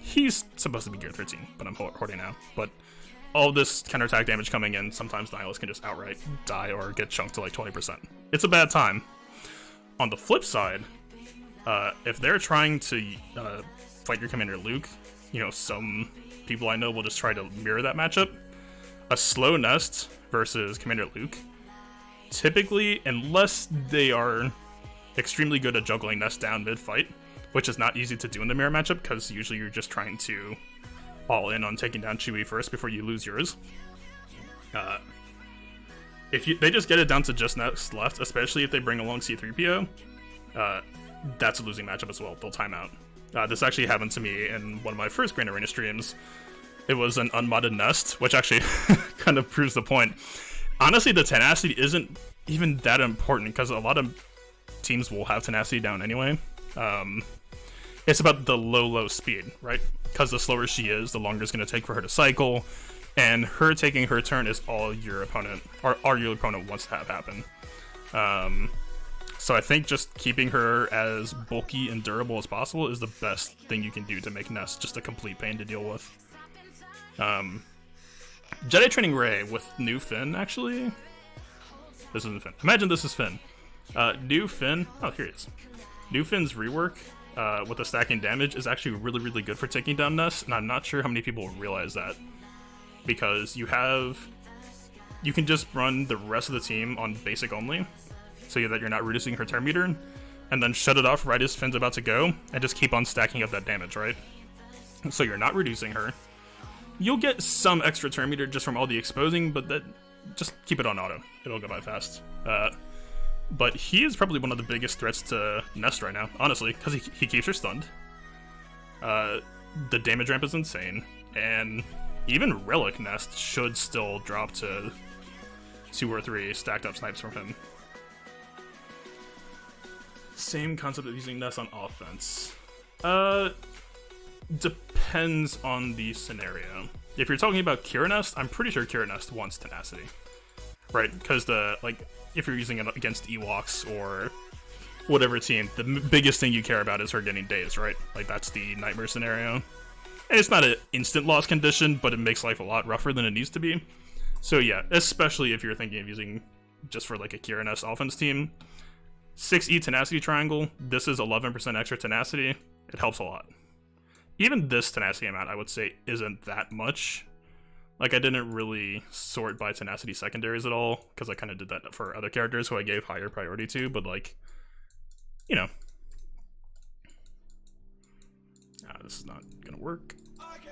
He's supposed to be gear 13, but I'm hoarding now. But all this counterattack damage coming in, sometimes Nihilus can just outright die or get chunked to like 20%. It's a bad time. On the flip side, if they're trying to fight your Commander Luke, you know, some people I know will just try to mirror that matchup. A slow Nest versus Commander Luke, typically, unless they are extremely good at juggling Nest down mid-fight, which is not easy to do in the mirror matchup, because usually you're just trying to all in on taking down Chewie first before you lose yours. If they just get it down to just Nest left, especially if they bring along C-3PO, that's a losing matchup as well. They'll time out. This actually happened to me in one of my first Grand Arena streams. It was an unmodded Nest, which actually kind of proves the point. Honestly, the tenacity isn't even that important, because a lot of teams will have tenacity down anyway. It's about the low speed, right? Because the slower she is, the longer it's going to take for her to cycle, and her taking her turn is all your opponent, or all your opponent wants to have happen. So I think just keeping her as bulky and durable as possible is the best thing you can do to make Nest just a complete pain to deal with. Jedi Training Ray with new Finn, actually. This isn't Finn. Imagine this is Finn. New Finn, oh, here it is. New Finn's rework with the stacking damage is actually really, really good for taking down Nest, and I'm not sure how many people realize that. Because you can just run the rest of the team on basic only, so that you're not reducing her turn meter, and then shut it off right as Finn's about to go, and just keep on stacking up that damage, right? So you're not reducing her. You'll get some extra turn meter just from all the exposing, but that just keep it on auto. It'll go by fast. But he is probably one of the biggest threats to Nest right now, honestly, because he keeps her stunned. The damage ramp is insane, and even Relic Nest should still drop to 2 or 3 stacked up snipes from him. Same concept of using Nest on offense. Depends on the scenario. If you're talking about Kira Nest, I'm pretty sure Kira Nest wants tenacity, right? Because if you're using it against Ewoks or whatever team, the biggest thing you care about is her getting dazed, right? Like, that's the nightmare scenario. And it's not an instant loss condition, but it makes life a lot rougher than it needs to be. So yeah, especially if you're thinking of using just for like a Kira Nest offense team. 6E tenacity triangle, this is 11% extra tenacity. It helps a lot. Even this tenacity amount, I would say, isn't that much. Like, I didn't really sort by tenacity secondaries at all, because I kind of did that for other characters who I gave higher priority to, but like, you know. This is not gonna work.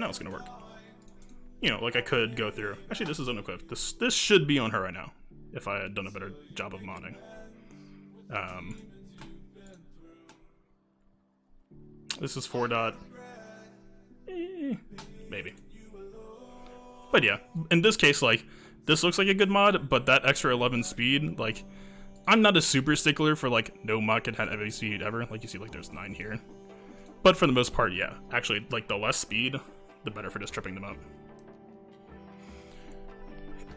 No, it's gonna work. You know, like I could go through. Actually, this is unequipped. This should be on her right now, if I had done a better job of modding. This is 4 dot. Maybe. But yeah, in this case, like, this looks like a good mod, but that extra 11 speed, like, I'm not a super stickler for like no market had heavy speed ever. Like you see, like there's 9 here. But for the most part, yeah. Actually, like the less speed, the better for just tripping them up.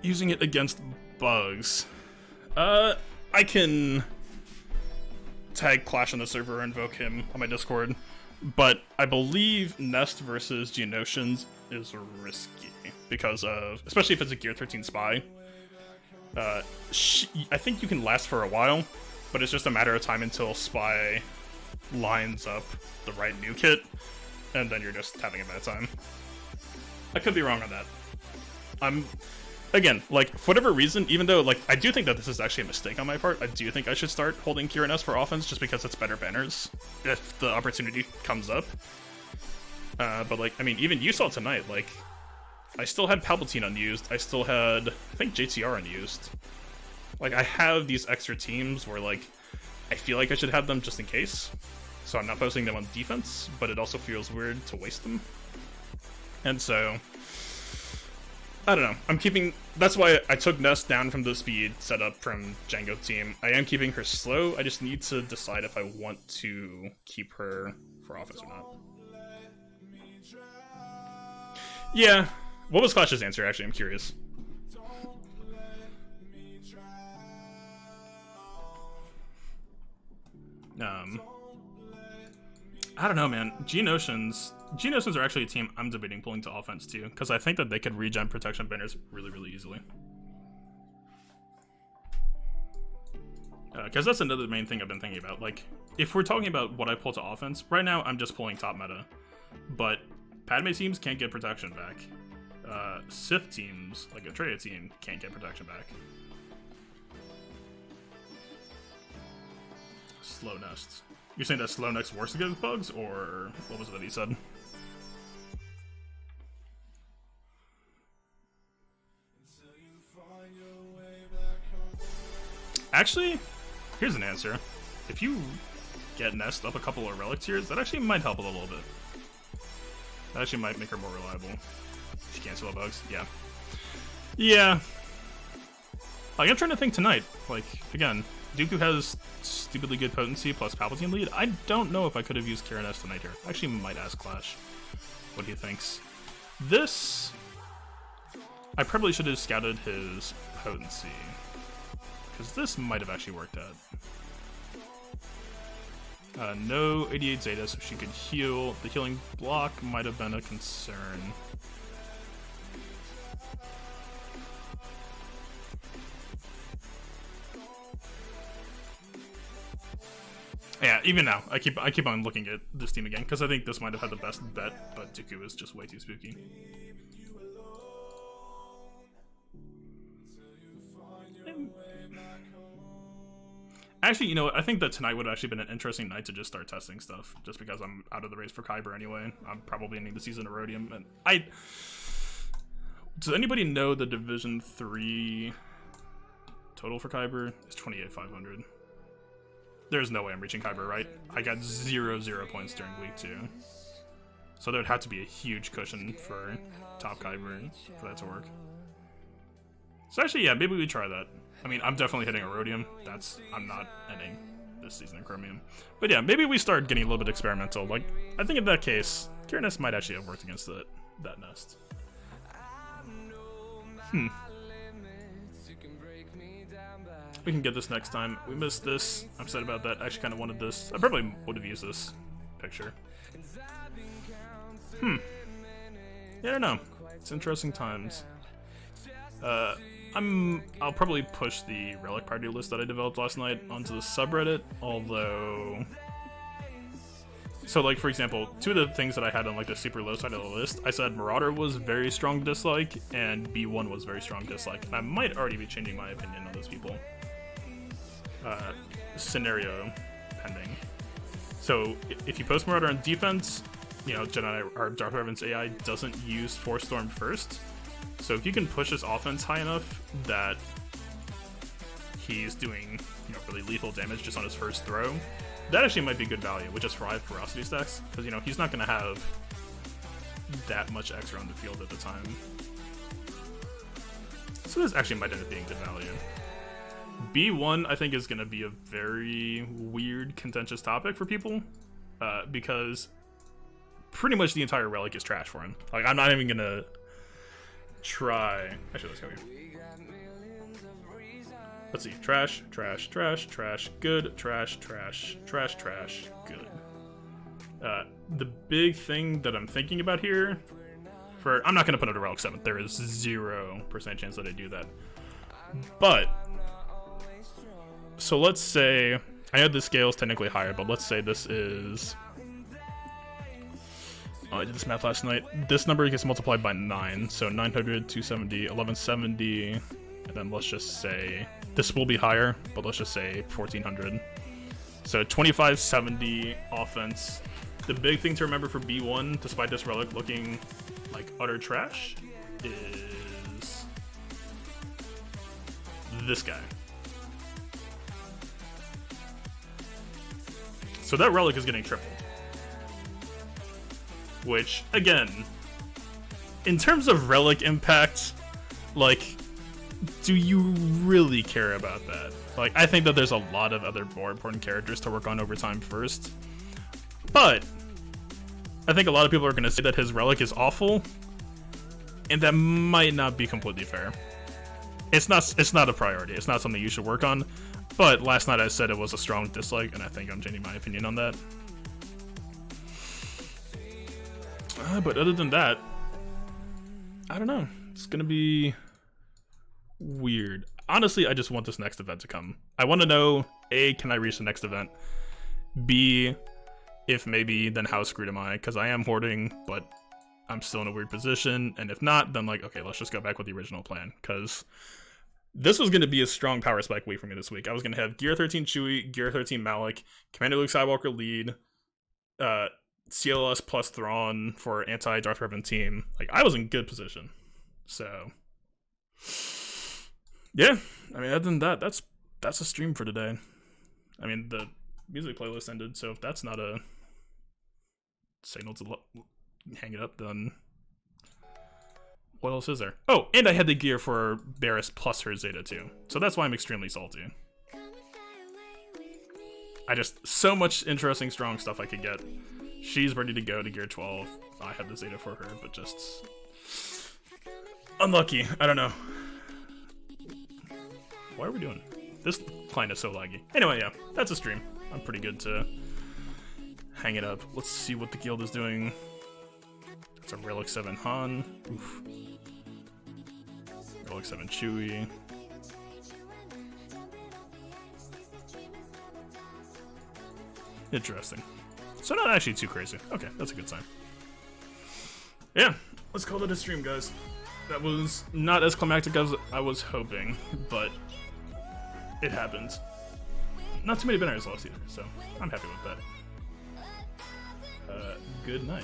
Using it against bugs. I can tag Clash on the server or invoke him on my Discord, but I believe Nest versus Geonotions is risky because of, especially if it's a Gear 13 spy. I think you can last for a while, but it's just a matter of time until spy lines up the right new kit, and then you're just having a bad time. I could be wrong on that. Again, like, for whatever reason, even though, like, I do think that this is actually a mistake on my part, I do think I should start holding Kira S for offense just because it's better banners if the opportunity comes up. But, like, I mean, even you saw tonight, like, I still had Palpatine unused, I still had, I think, JTR unused. Like, I have these extra teams where, like, I feel like I should have them just in case, so I'm not posting them on defense, but it also feels weird to waste them. And so, I don't know. I'm keeping. That's why I took Nest down from the speed setup from Django team. I am keeping her slow. I just need to decide if I want to keep her for offense or not. Yeah. What was Clash's answer? Actually, I'm curious. I don't know, man. Geonotions are actually a team I'm debating pulling to offense too, because I think that they could regen protection banners really, really easily. Because that's another main thing I've been thinking about. Like, if we're talking about what I pull to offense, right now I'm just pulling top meta. But Padme teams can't get protection back. Sith teams, like Atreya team, can't get protection back. Slow Nest. You're saying that Slow Nest works against bugs, or what was it that he said? Actually, here's an answer. If you get Nest up a couple of relic tiers, that actually might help a little bit. That actually might make her more reliable. She can't steal bugs. Yeah. Yeah. Like, I'm trying to think tonight. Like, again, Dooku has stupidly good potency plus Palpatine lead. I don't know if I could have used Karen S tonight here. I actually might ask Clash what he thinks. This, I probably should have scouted his potency, because this might have actually worked out. No 88 Zeta, so she could heal. The healing block might have been a concern. Yeah, even now, I keep on looking at this team again, because I think this might have had the best bet, but Dooku is just way too spooky. Actually, you know what, I think that tonight would have actually been an interesting night to just start testing stuff, just because I'm out of the race for Kyber anyway. I'm probably ending the season of Rhodium, and does anybody know the Division 3 total for Kyber? It's 28,500. There's no way I'm reaching Kyber, right? I got 0 points during week 2. So there would have to be a huge cushion for top Kyber for that to work. So actually, yeah, maybe we try that. I mean, I'm definitely hitting a Rhodium. I'm not ending this season in Chromium. But yeah, maybe we start getting a little bit experimental. Like, I think in that case, Kira Nest might actually have worked against that Nest. We can get this next time. We missed this. I'm sad about that. I actually kind of wanted this. I probably would have used this picture. Yeah, I don't know. It's interesting times. I'll probably push the relic party list that I developed last night onto the subreddit, although... So, like, for example, 2 of the things that I had on, like, the super low side of the list, I said Marauder was very strong dislike, and B1 was very strong dislike. And I might already be changing my opinion on those people. Scenario pending. So if you post Marauder on defense, you know, Jedi or Darth Revan's AI doesn't use Force Storm first. So if you can push his offense high enough that he's doing, you know, really lethal damage just on his first throw, that actually might be good value with just 5 ferocity stacks, because, you know, he's not going to have that much extra on the field at the time. So this actually might end up being good value. B1, I think, is going to be a very weird, contentious topic for people, because pretty much the entire relic is trash for him. Like, I'm not even going to try. Actually, let's go here. Let's see. Trash, trash, trash, trash, good, trash, trash, trash, trash, good. The big thing that I'm thinking about here, I'm not going to put it a Relic 7. There is 0% chance that I do that. But, so let's say, I know the scale is technically higher, but let's say this is, I did this math last night. This number gets multiplied by 9, so 900, 270, 1170, and then let's just say, this will be higher, but let's just say 1400. So 2570 offense. The big thing to remember for B1, despite this relic looking like utter trash, is this guy. So that relic is getting tripled. Which, again, in terms of relic impact, like, do you really care about that? Like, I think that there's a lot of other more important characters to work on over time first. But I think a lot of people are going to say that his relic is awful, and that might not be completely fair. It's not a priority. It's not something you should work on. But last night I said it was a strong dislike, and I think I'm changing my opinion on that. But other than that, I don't know. It's going to be weird. Honestly, I just want this next event to come. I want to know, A, can I reach the next event? B, if maybe, then how screwed am I? Because I am hoarding, but I'm still in a weird position. And if not, then like, okay, let's just go back with the original plan. Because this was going to be a strong power spike week for me this week. I was going to have Gear 13 Chewie, Gear 13 Malik, Commander Luke Skywalker lead, CLS plus Thrawn for anti-Darth Revan team. Like, I was in good position. So, yeah. I mean, other than that, that's a stream for today. I mean, the music playlist ended, so if that's not a signal to hang it up, then what else is there? Oh, and I had the gear for Barriss plus her Zeta too, so that's why I'm extremely salty. So much interesting, strong stuff I could get. She's ready to go to Gear 12. I had the Zeta for her, but just unlucky. I don't know. What are we doing? This client is so laggy. Anyway, yeah, that's a stream. I'm pretty good to hang it up. Let's see what the guild is doing. It's a Relic 7 Han. Oof. Relic 7 Chewie. Interesting. So not actually too crazy. Okay, that's a good sign. Yeah, let's call it a stream, guys. That was not as climactic as I was hoping, but it happened. Not too many binaries lost either, so I'm happy with that. Good night.